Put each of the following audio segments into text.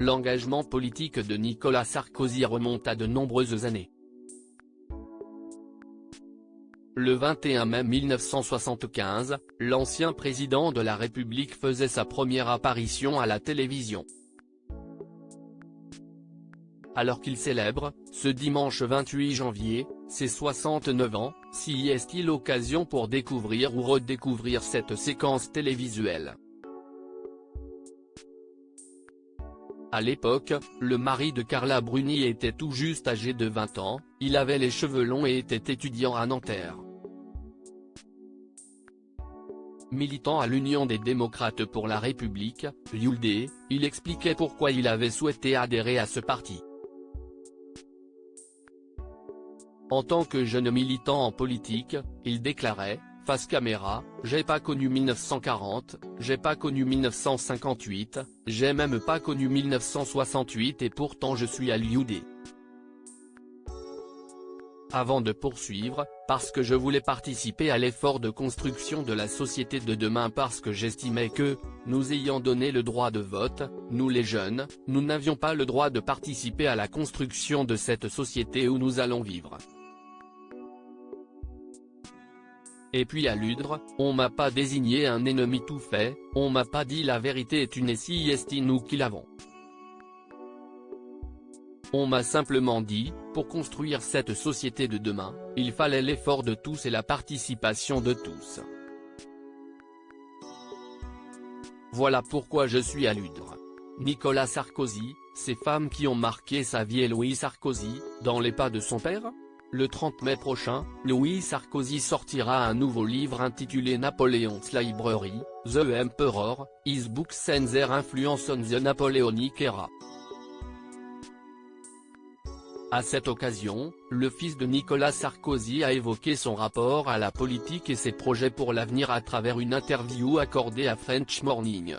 l'engagement politique de Nicolas Sarkozy remonte à de nombreuses années. Le 21 mai 1975, l'ancien président de la République faisait sa première apparition à la télévision. Alors qu'il célèbre, ce dimanche 28 janvier, ses 69 ans, s'y est-il l'occasion pour découvrir ou redécouvrir cette séquence télévisuelle. À l'époque, le mari de Carla Bruni était tout juste âgé de 20 ans, il avait les cheveux longs et était étudiant à Nanterre. Militant à l'Union des démocrates pour la République, l'UDE, il expliquait pourquoi il avait souhaité adhérer à ce parti. En tant que jeune militant en politique, il déclarait, face caméra, « J'ai pas connu 1940, j'ai pas connu 1958, j'ai même pas connu 1968 et pourtant je suis à l'UDE. » Avant de poursuivre, parce que je voulais participer à l'effort de construction de la société de demain parce que j'estimais que, nous ayant donné le droit de vote, nous les jeunes, nous n'avions pas le droit de participer à la construction de cette société où nous allons vivre. Et puis à l'UDRE, on m'a pas désigné un ennemi tout fait, on m'a pas dit la vérité est une et si est nous qui l'avons. On m'a simplement dit, pour construire cette société de demain, il fallait l'effort de tous et la participation de tous. Voilà pourquoi je suis à l'UDRE. Nicolas Sarkozy, ces femmes qui ont marqué sa vie et Louis Sarkozy, dans les pas de son père ? Le 30 mai prochain, Louis Sarkozy sortira un nouveau livre intitulé Napoleon's Library, The Emperor, His Books and Their Influence on the Napoleonic Era. À cette occasion, le fils de Nicolas Sarkozy a évoqué son rapport à la politique et ses projets pour l'avenir à travers une interview accordée à French Morning.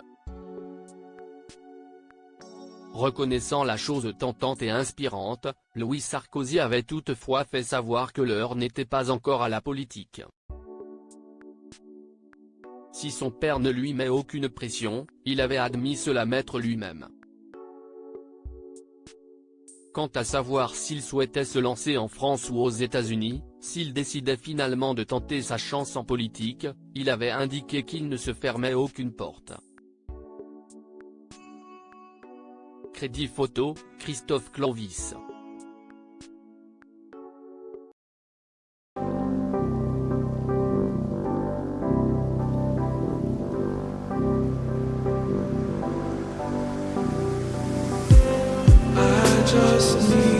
Reconnaissant la chose tentante et inspirante, Louis Sarkozy avait toutefois fait savoir que l'heure n'était pas encore à la politique. Si son père ne lui met aucune pression, il avait admis cela mettre lui-même. Quant à savoir s'il souhaitait se lancer en France ou aux États-Unis, s'il décidait finalement de tenter sa chance en politique, il avait indiqué qu'il ne se fermait aucune porte. Crédit photo, Christophe Clovis. Just need